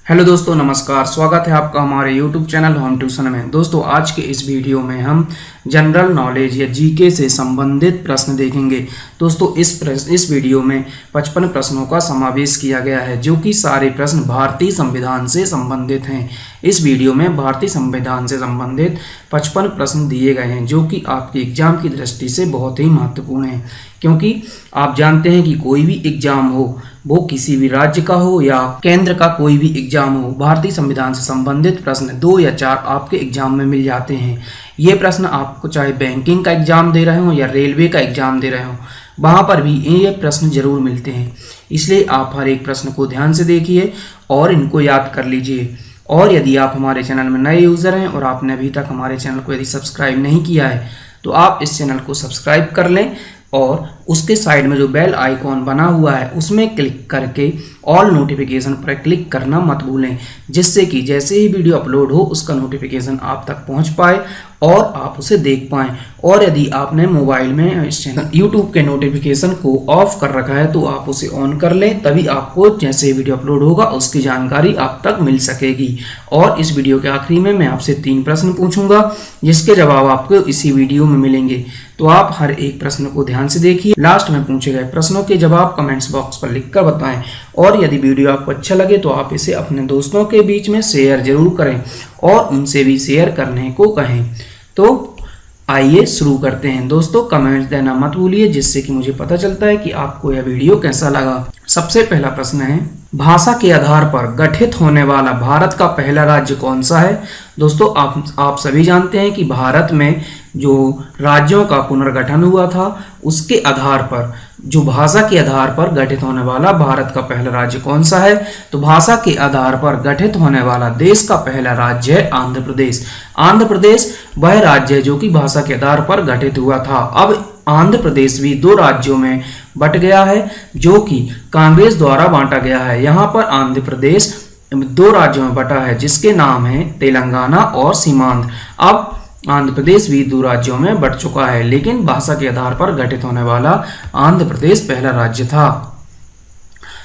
Hello दोस्तों, नमस्कार। स्वागत है आपका हमारे YouTube चैनल होम ट्यूशन में। दोस्तों, आज के इस वीडियो में हम जनरल नॉलेज या जीके से संबंधित प्रश्न देखेंगे। दोस्तों, इस वीडियो में 55 प्रश्नों का समावेश किया गया है, जो कि सारे प्रश्न भारतीय संविधान से संबंधित हैं। इस वीडियो में भारतीय संविधान से संबंधित 55 प्रश्न दिए गए हैं, जो कि आपके एग्जाम की दृष्टि से बहुत ही महत्वपूर्ण है, क्योंकि आप जानते हैं कि कोई भी एग्जाम हो, वो किसी भी राज्य का हो या केंद्र का कोई भी एग्जाम हो, भारतीय संविधान से संबंधित प्रश्न 2 या 4 आपके एग्जाम में मिल जाते हैं। ये प्रश्न आपको चाहे बैंकिंग का एग्जाम दे रहे हो या रेलवे का एग्जाम दे रहे हो, वहाँ पर भी ये प्रश्न जरूर मिलते हैं। इसलिए आप हर एक प्रश्न को ध्यान से देखिए और इनको याद कर लीजिए। और यदि आप हमारे चैनल में नए यूज़र हैं और आपने अभी तक हमारे चैनल को यदि सब्सक्राइब नहीं किया है, तो आप इस चैनल को सब्सक्राइब कर लें और उसके साइड में जो बेल आइकॉन बना हुआ है उसमें क्लिक करके ऑल नोटिफिकेशन पर क्लिक करना मत भूलें, जिससे कि जैसे ही वीडियो अपलोड हो उसका नोटिफिकेशन आप तक पहुंच पाए और आप उसे देख पाएं। और यदि आपने मोबाइल में इस चैनल यूट्यूब के नोटिफिकेशन को ऑफ कर रखा है, तो आप उसे ऑन कर लें, तभी आपको जैसे वीडियो अपलोड होगा उसकी जानकारी आप तक मिल सकेगी। और इस वीडियो के आखिरी में मैं आपसे 3 प्रश्न पूछूंगा, जिसके जवाब आपको इसी वीडियो में मिलेंगे। तो आप हर एक प्रश्न को ध्यान से देखिए। लास्ट में पूछे गए प्रश्नों के जवाब कमेंट्स बॉक्स पर लिखकर बताएं। और यदि वीडियो आपको अच्छा लगे तो आप इसे अपने दोस्तों के बीच में शेयर जरूर करें और उनसे भी शेयर करने को कहें। तो आइए शुरू करते हैं। दोस्तों, कमेंट्स देना मत भूलिए, जिससे कि मुझे पता चलता है कि आपको यह वीडियो कैसा लगा। सबसे पहला प्रश्न है, भाषा के आधार पर गठित होने वाला भारत का पहला राज्य कौन सा है? दोस्तों, आप सभी जानते हैं कि भारत में जो राज्यों का पुनर्गठन हुआ था, उसके आधार पर, जो भाषा के आधार पर गठित होने वाला भारत का पहला राज्य कौन सा है? तो भाषा के आधार पर गठित होने वाला देश का पहला राज्य है आंध्र प्रदेश। आंध्र प्रदेश वह राज्य है जो कि भाषा के आधार पर गठित हुआ था। अब आंध्र प्रदेश भी 2 राज्यों में बट गया है, जो कि कांग्रेस द्वारा बांटा गया है। यहाँ पर आंध्र प्रदेश 2 राज्यों में बटा है, जिसके नाम है तेलंगाना और सीमांध्र। अब आंध्र प्रदेश भी 2 राज्यों में बट चुका है, लेकिन भाषा के आधार पर गठित होने वाला आंध्र प्रदेश पहला राज्य था।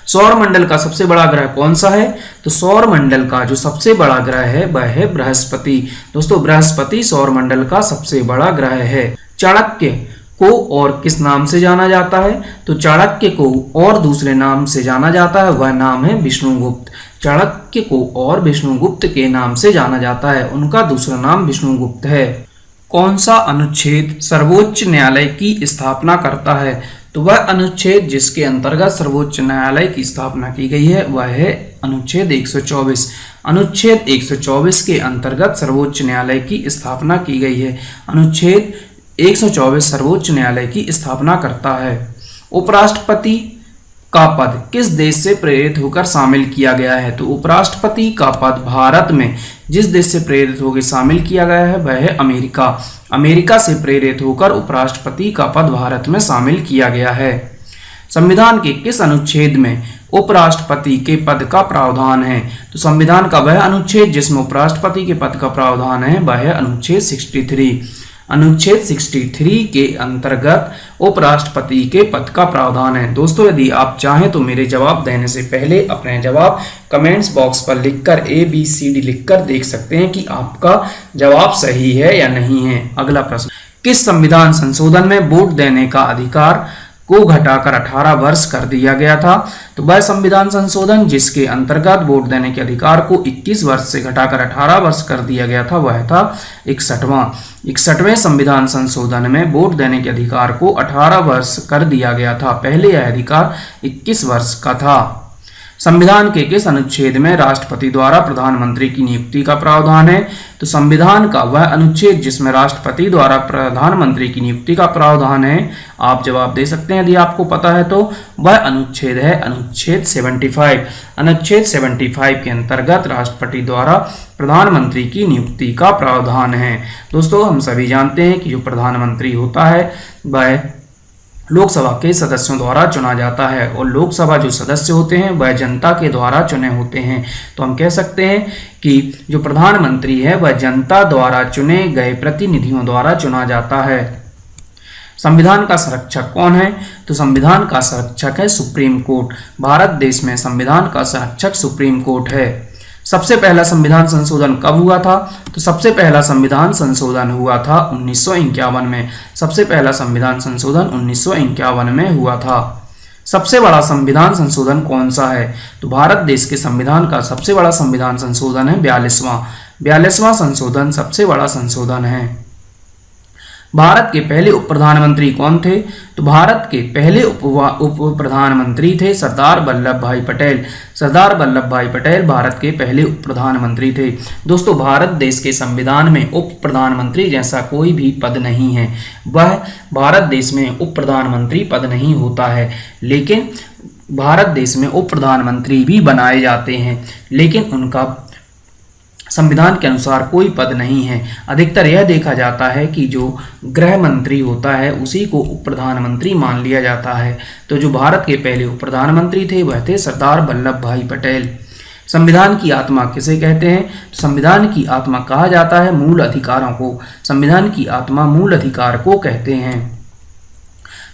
सौर मंडल का सबसे बड़ा ग्रह कौन सा है? तो सौर मंडल का जो सबसे बड़ा ग्रह है वह है बृहस्पति। दोस्तों, बृहस्पति सौर मंडल का सबसे बड़ा ग्रह है। चाणक्य को और किस नाम से जाना जाता है? तो चाणक्य को और दूसरे नाम से जाना जाता है, वह नाम है विष्णुगुप्त। चाणक्य को और विष्णुगुप्त के नाम से जाना जाता है, उनका दूसरा नाम विष्णुगुप्त है। कौन सा अनुच्छेद सर्वोच्च न्यायालय की स्थापना करता है? तो वह अनुच्छेद जिसके अंतर्गत सर्वोच्च न्यायालय की स्थापना की गई है वह है अनुच्छेद 124। अनुच्छेद 124 के अंतर्गत सर्वोच्च न्यायालय की स्थापना की गई है। अनुच्छेद 124 सर्वोच्च न्यायालय की स्थापना करता है। उपराष्ट्रपति का पद किस देश से प्रेरित होकर शामिल किया गया है? तो उपराष्ट्रपति का पद भारत में जिस देश से प्रेरित होकर शामिल किया गया है वह है अमेरिका। अमेरिका से प्रेरित होकर उपराष्ट्रपति का पद भारत में शामिल किया गया है। संविधान के किस अनुच्छेद में उपराष्ट्रपति के पद का प्रावधान है? तो संविधान का वह अनुच्छेद जिसमें उपराष्ट्रपति के पद का प्रावधान है वह है अनुच्छेद 63। अनुच्छेद 63 के अंतर्गत उपराष्ट्रपति के पद का प्रावधान है। दोस्तों, यदि आप चाहें तो मेरे जवाब देने से पहले अपने जवाब कमेंट्स बॉक्स पर लिखकर ABCD लिखकर देख सकते हैं कि आपका जवाब सही है या नहीं है। अगला प्रश्न, किस संविधान संशोधन में वोट देने का अधिकार को घटाकर 18 वर्ष कर दिया गया था? तो वह संविधान संशोधन जिसके अंतर्गत वोट देने के अधिकार को 21 वर्ष से घटाकर 18 वर्ष कर दिया गया था वह था 61वें संविधान संशोधन में वोट देने के अधिकार को 18 वर्ष कर दिया गया था। पहले यह अधिकार 21 वर्ष का था। संविधान के किस अनुच्छेद में राष्ट्रपति द्वारा प्रधानमंत्री की नियुक्ति का प्रावधान है? तो संविधान का वह अनुच्छेद जिसमें राष्ट्रपति द्वारा प्रधानमंत्री की नियुक्ति का प्रावधान है, आप जवाब दे सकते हैं यदि आपको पता है तो, वह अनुच्छेद है अनुच्छेद 75। अनुच्छेद 75 के अंतर्गत राष्ट्रपति द्वारा प्रधानमंत्री की नियुक्ति का प्रावधान है। दोस्तों, हम सभी जानते हैं कि जो प्रधानमंत्री होता है वह लोकसभा के सदस्यों द्वारा चुना जाता है और लोकसभा जो सदस्य होते हैं वह जनता के द्वारा चुने होते हैं। तो हम कह सकते हैं कि जो प्रधानमंत्री है वह जनता द्वारा चुने गए प्रतिनिधियों द्वारा चुना जाता है। संविधान का संरक्षक कौन है? तो संविधान का संरक्षक है सुप्रीम कोर्ट। भारत देश में संविधान का संरक्षक सुप्रीम कोर्ट है। सबसे पहला संविधान संशोधन कब हुआ था? तो सबसे पहला संविधान संशोधन हुआ था 1951 में। सबसे पहला संविधान संशोधन 1951 में हुआ था। सबसे बड़ा संविधान संशोधन कौन सा है? तो भारत देश के संविधान का सबसे बड़ा संविधान संशोधन है 42वां संशोधन सबसे बड़ा संशोधन है। भारत के पहले उप प्रधानमंत्री कौन थे? तो भारत के पहले उप प्रधानमंत्री थे सरदार वल्लभ भाई पटेल। सरदार वल्लभ भाई पटेल भारत के पहले उप प्रधानमंत्री थे। दोस्तों, भारत देश के संविधान में उप प्रधानमंत्री जैसा कोई भी पद नहीं है। वह भारत देश में उप प्रधानमंत्री पद नहीं होता है, लेकिन भारत देश में उप प्रधानमंत्री भी बनाए जाते हैं, लेकिन उनका संविधान के अनुसार कोई पद नहीं है। अधिकतर यह देखा जाता है कि जो गृह मंत्री होता है उसी को उप प्रधानमंत्री मान लिया जाता है। तो जो भारत के पहले उप प्रधानमंत्री थे वह थे सरदार वल्लभ भाई पटेल। संविधान की आत्मा किसे कहते हैं? संविधान की आत्मा कहा जाता है मूल अधिकारों को। संविधान की आत्मा मूल अधिकार को कहते हैं।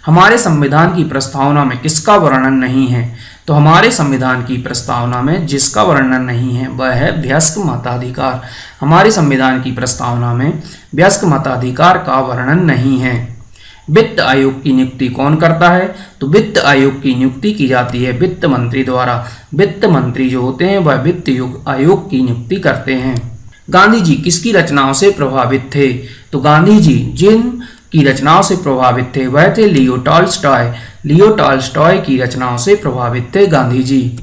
हमारे संविधान की प्रस्तावना में किसका वर्णन नहीं है? तो हमारे संविधान की प्रस्तावना में जिसका वर्णन नहीं है वह है वयस्क मताधिकार। हमारे संविधान की प्रस्तावना में वयस्क मताधिकार का वर्णन नहीं है। वित्त आयोग की नियुक्ति कौन करता है? तो वित्त आयोग की नियुक्ति की जाती है वित्त मंत्री द्वारा। वित्त मंत्री जो होते हैं वह वित्त आयोग की नियुक्ति करते हैं। गांधी जी किसकी रचनाओं से प्रभावित थे? तो गांधी जी जिन की रचनाओं से प्रभावित थे वह थे लियो टॉल्स्टॉय। लियो टॉल्स्टॉय की रचनाओं से प्रभावित थे गांधी जी।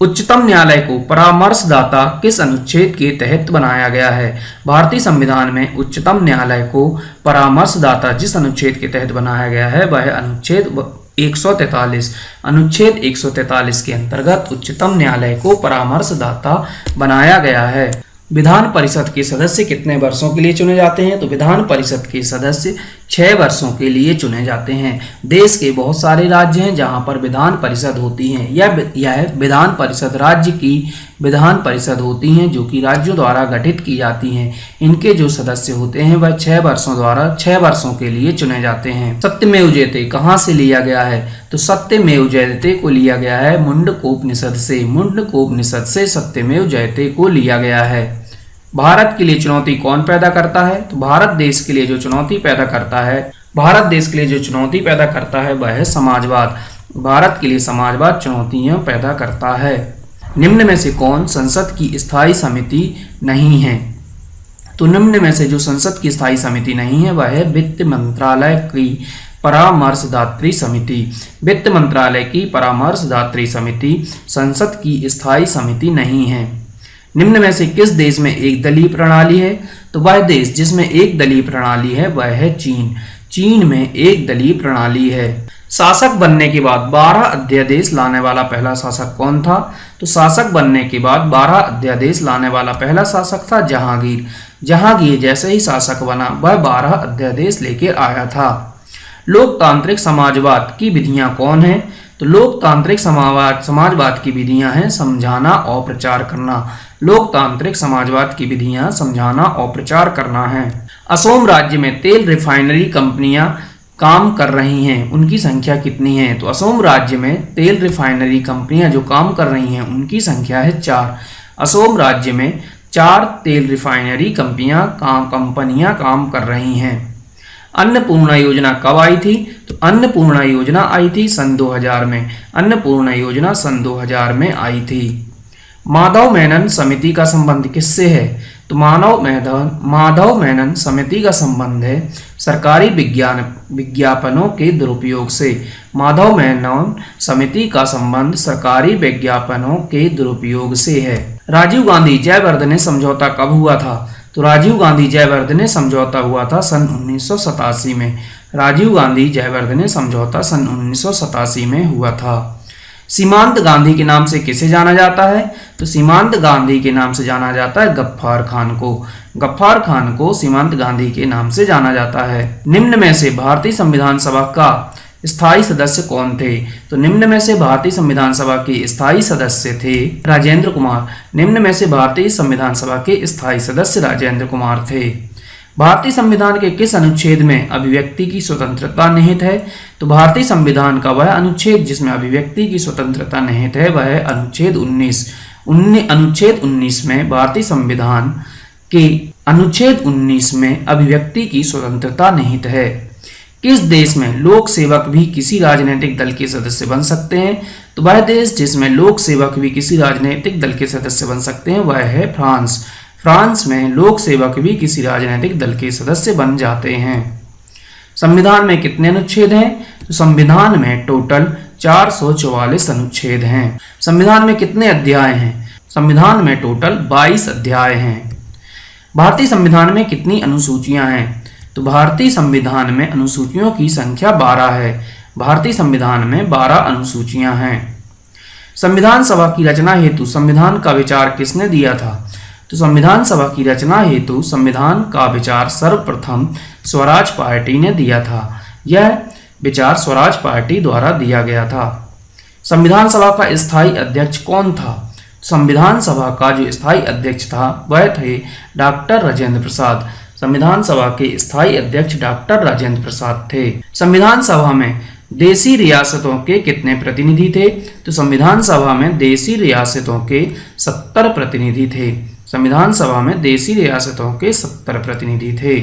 उच्चतम न्यायालय को परामर्शदाता किस अनुच्छेद के तहत बनाया गया है? भारतीय संविधान में उच्चतम न्यायालय को परामर्शदाता जिस अनुच्छेद के तहत बनाया गया है वह अनुच्छेद 143। अनुच्छेद 143 के अंतर्गत उच्चतम न्यायालय को परामर्शदाता बनाया गया है। विधान परिषद के सदस्य कितने वर्षों के लिए चुने जाते हैं? तो विधान परिषद के सदस्य 6 वर्षों के लिए चुने जाते हैं। देश के बहुत सारे राज्य हैं जहां पर विधान परिषद होती हैं। यह विधान परिषद राज्य की विधान परिषद होती हैं जो कि राज्यों द्वारा गठित की जाती हैं। इनके जो सदस्य होते हैं वह 6 वर्षों के लिए चुने जाते हैं। सत्यमेव जयते कहाँ से लिया गया है? तो सत्यमेव जयते को लिया गया है मुंडकोपनिषद से। मुंडकोपनिषद से सत्यमेव जयते को लिया गया है। भारत के लिए चुनौती कौन पैदा करता है? तो भारत देश के लिए जो चुनौती पैदा करता है वह है समाजवाद। भारत के लिए समाजवाद चुनौतियां पैदा करता है। निम्न में से कौन संसद की स्थायी समिति नहीं है? तो निम्न में से जो संसद की स्थायी समिति नहीं है वह है वित्त मंत्रालय की परामर्शदात्री समिति। वित्त मंत्रालय की परामर्शदात्री समिति संसद की स्थायी समिति नहीं है। निम्न में से किस देश में एक दलीय प्रणाली है? तो वह देश जिसमें एक दलीय प्रणाली है वह है चीन। चीन में एक दलीय प्रणाली है। शासक बनने के बाद 12 अध्यादेश लाने वाला पहला शासक कौन था? तो शासक बनने के बाद 12 अध्यादेश लाने वाला पहला शासक था जहांगीर। जहांगीर जैसे ही शासक बना वह 12 अध्यादेश लेकर आया था। लोकतांत्रिक समाजवाद की विधियां कौन है? तो लोकतांत्रिक समाजवाद की विधियां हैं समझाना और प्रचार करना। लोकतांत्रिक समाजवाद की विधियां समझाना और प्रचार करना है। असम राज्य में तेल रिफाइनरी कंपनियां काम कर रही हैं, उनकी संख्या कितनी है? तो असम राज्य में तेल रिफाइनरी कंपनियां जो काम कर रही हैं उनकी संख्या है 4। असम राज्य में 4 तेल रिफाइनरी कंपनियां काम कर रही हैं। अन्नपूर्णा योजना कब आई थी? तो अन्नपूर्णा योजना आई थी सन 2000 में। अन्नपूर्णा योजना सन 2000 में आई थी। माधव मेनन समिति का संबंध किससे है? तो माधव मेनन समिति का संबंध है सरकारी विज्ञापनों के दुरुपयोग से। माधव मेनन समिति का संबंध सरकारी विज्ञापनों के दुरुपयोग से है। राजीव गांधी जयवर्धने समझौता कब हुआ था? तो राजीव गांधी जयवर्धने समझौता हुआ था सन 1987 में। राजीव गांधी जयवर्धने समझौता सन 1987 में हुआ था। सीमांत गांधी के नाम से किसे जाना जाता है? तो सीमांत गांधी के नाम से जाना जाता है गफ्फार खान को। गफ्फार खान को सीमांत गांधी के नाम से जाना जाता है। निम्न में से भारतीय संविधान सभा का स्थायी सदस्य कौन थे? तो निम्न में से भारतीय संविधान सभा के स्थायी सदस्य थे राजेंद्र कुमार। निम्न में से भारतीय संविधान सभा के स्थायी सदस्य राजेंद्र कुमार थे। भारतीय संविधान के किस अनुच्छेद में अभिव्यक्ति की स्वतंत्रता निहित है? तो भारतीय संविधान का वह अनुच्छेद जिसमें अभिव्यक्ति की स्वतंत्रता निहित है वह है अनुच्छेद 19। अनुच्छेद 19 में भारतीय संविधान के अनुच्छेद 19 में अभिव्यक्ति की स्वतंत्रता निहित है। किस देश में लोक सेवक भी किसी राजनीतिक दल के सदस्य बन सकते हैं? तो वह देश जिसमें लोक सेवक भी किसी राजनीतिक दल के सदस्य बन सकते हैं वह है फ्रांस। फ्रांस में लोक सेवक भी किसी राजनीतिक दल के सदस्य बन जाते हैं। संविधान में कितने अनुच्छेद हैं? तो संविधान में टोटल 444 अनुच्छेद हैं। संविधान में कितने अध्याय हैं? संविधान में टोटल 22 अध्याय हैं। भारतीय संविधान में कितनी अनुसूचियां हैं? तो भारतीय संविधान में अनुसूचियों की संख्या 12 है। भारतीय संविधान में 12 अनुसूचियां हैं। संविधान सभा की रचना हेतु संविधान का विचार किसने दिया था? तो संविधान सभा की रचना हेतु संविधान का विचार सर्वप्रथम स्वराज पार्टी ने दिया था। यह विचार स्वराज पार्टी द्वारा दिया गया था। संविधान सभा का स्थायी अध्यक्ष कौन था? संविधान सभा का जो स्थायी अध्यक्ष था वह थे डॉक्टर राजेंद्र प्रसाद। संविधान सभा के स्थायी अध्यक्ष डॉक्टर राजेंद्र प्रसाद थे। संविधान सभा में देशी रियासतों के कितने प्रतिनिधि थे? तो संविधान सभा में देशी रियासतों के 70 प्रतिनिधि थे। संविधान सभा में देशी रियासतों के 70 प्रतिनिधि थे।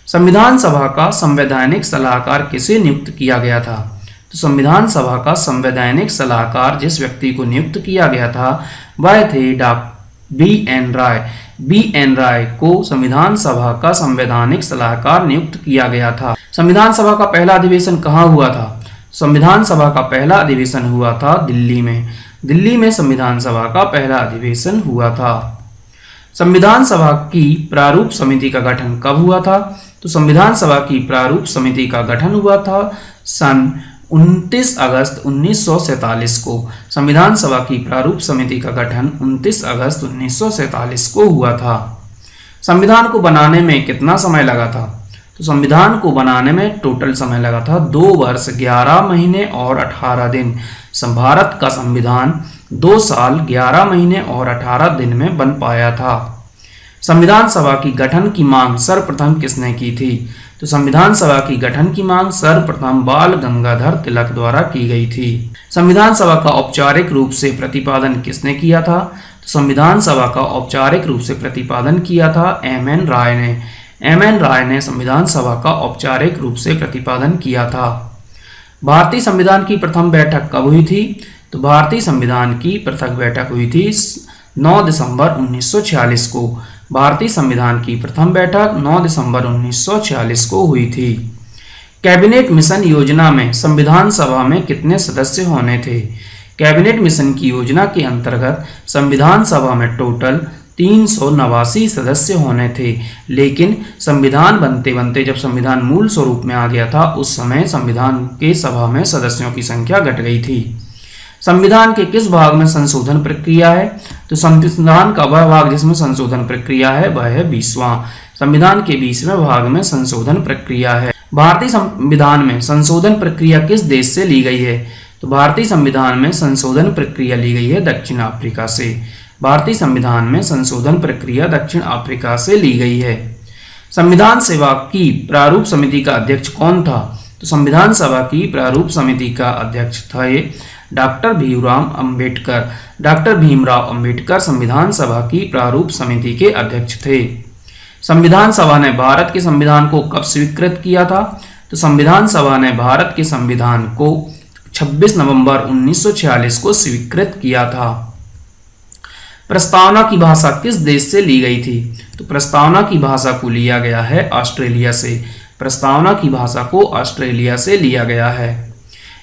संविधान सभा का संवैधानिक सलाहकार किसे नियुक्त किया गया था? तो संविधान सभा का संवैधानिक सलाहकार जिस व्यक्ति को नियुक्त किया गया था वह थे बी.एन. राय। बी.एन. राय को संविधान सभा का संवैधानिक सलाहकार नियुक्त किया गया था। संविधान सभा का पहला अधिवेशन कहाँ हुआ था? संविधान सभा का पहला अधिवेशन हुआ था दिल्ली में। दिल्ली में संविधान सभा का पहला अधिवेशन हुआ था। संविधान सभा की प्रारूप समिति का गठन कब हुआ था? तो संविधान सभा की प्रारूप समिति का गठन हुआ था सन 29 अगस्त 1947 को। संविधान सभा की प्रारूप समिति का गठन 29 अगस्त 1947 को हुआ था। संविधान को बनाने में कितना समय लगा था? तो संविधान को बनाने में टोटल समय लगा था 2 वर्ष 11 महीने और 18 दिन। भारत का संविधान 2 साल 11 महीने और 18 दिन में बन पाया था। संविधान सभा की गठन की मांग सर्वप्रथम किसने की थी? तो संविधान सभा की गठन की मांग सर्वप्रथम बाल गंगाधर तिलक द्वारा की गई थी। संविधान सभा का औपचारिक रूप से प्रतिपादन किसने किया था? तो संविधान सभा का औपचारिक रूप से प्रतिपादन किया था एम.एन. राय ने। एम.एन. राय ने संविधान सभा का औपचारिक रूप से प्रतिपादन किया था। भारतीय संविधान की प्रथम बैठक कब हुई थी? तो भारतीय संविधान की प्रथम बैठक हुई थी 9 दिसंबर 1946 को। भारतीय संविधान की प्रथम बैठक 9 दिसंबर 1946 को हुई थी। कैबिनेट मिशन योजना में संविधान सभा में कितने सदस्य होने थे? कैबिनेट मिशन की योजना के अंतर्गत संविधान सभा में टोटल 389 सदस्य होने थे, लेकिन संविधान बनते बनते जब संविधान मूल स्वरूप में आ गया था उस समय संविधान के सभा में सदस्यों की संख्या घट गई थी। संविधान के किस भाग में संशोधन प्रक्रिया है? तो संविधान का वह भाग जिसमें संशोधन प्रक्रिया है वह है 20वां। संविधान के 20वें भाग में संशोधन प्रक्रिया है। भारतीय संविधान में संशोधन प्रक्रिया किस देश से ली गई है? तो भारतीय संविधान में संशोधन प्रक्रिया ली गई है दक्षिण अफ्रीका से। भारतीय संविधान में संशोधन प्रक्रिया दक्षिण अफ्रीका से ली गई है। संविधान सभा की प्रारूप समिति का अध्यक्ष कौन था? तो संविधान सभा की प्रारूप समिति का अध्यक्ष थे डॉक्टर भीमराव अंबेडकर। डॉक्टर भीमराव अंबेडकर संविधान सभा की प्रारूप समिति के अध्यक्ष थे। संविधान सभा ने भारत के संविधान को कब स्वीकृत किया था? तो संविधान सभा ने भारत के संविधान को 26 नवंबर 1946 को स्वीकृत किया था। प्रस्तावना की भाषा किस देश से ली गई थी? तो प्रस्तावना की भाषा को लिया गया है ऑस्ट्रेलिया से। प्रस्तावना की भाषा को ऑस्ट्रेलिया से लिया गया है।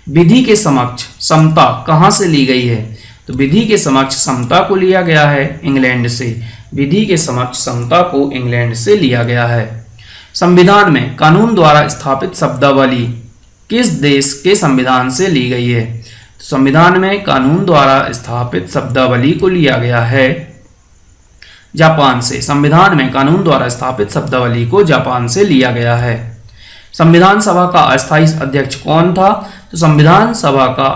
विधि के समक्ष समता कहाँ से ली गई है? तो विधि के समक्ष समता को लिया गया है इंग्लैंड से। विधि के समक्ष समता को इंग्लैंड से लिया गया है। संविधान में कानून द्वारा स्थापित शब्दावली किस देश के संविधान से ली गई है? तो संविधान में कानून द्वारा स्थापित शब्दावली को लिया गया है जापान से। संविधान में कानून द्वारा स्थापित शब्दावली को जापान से लिया गया है। संविधान सभा का अस्थायी अध्यक्ष कौन था? तो संविधान सभा का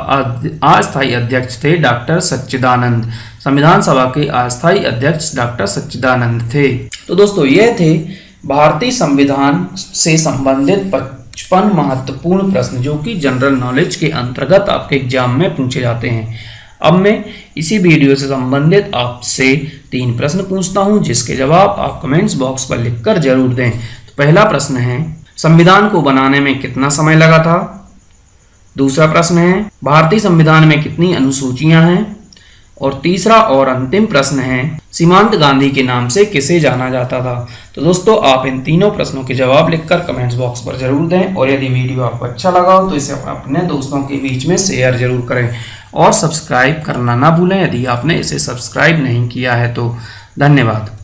अस्थायी अध्यक्ष थे डॉक्टर सच्चिदानंद। संविधान सभा के अस्थायी अध्यक्ष डॉक्टर सच्चिदानंद थे। तो दोस्तों ये थे भारतीय संविधान से संबंधित 55 महत्वपूर्ण प्रश्न जो कि जनरल नॉलेज के अंतर्गत आपके एग्जाम में पूछे जाते हैं। अब मैं इसी वीडियो से संबंधित आपसे 3 प्रश्न पूछता हूं, जिसके जवाब आप कमेंट्स बॉक्स पर लिखकर जरूर दें। तो पहला प्रश्न है, संविधान को बनाने में कितना समय लगा था? दूसरा प्रश्न है, भारतीय संविधान में कितनी अनुसूचियां हैं? और तीसरा और अंतिम प्रश्न है, सीमांत गांधी के नाम से किसे जाना जाता था? तो दोस्तों आप इन तीनों प्रश्नों के जवाब लिखकर कमेंट्स बॉक्स पर जरूर दें, और यदि वीडियो आपको अच्छा लगा हो तो इसे अपने दोस्तों के बीच में शेयर जरूर करें, और सब्सक्राइब करना ना भूलें यदि आपने इसे सब्सक्राइब नहीं किया है तो। धन्यवाद।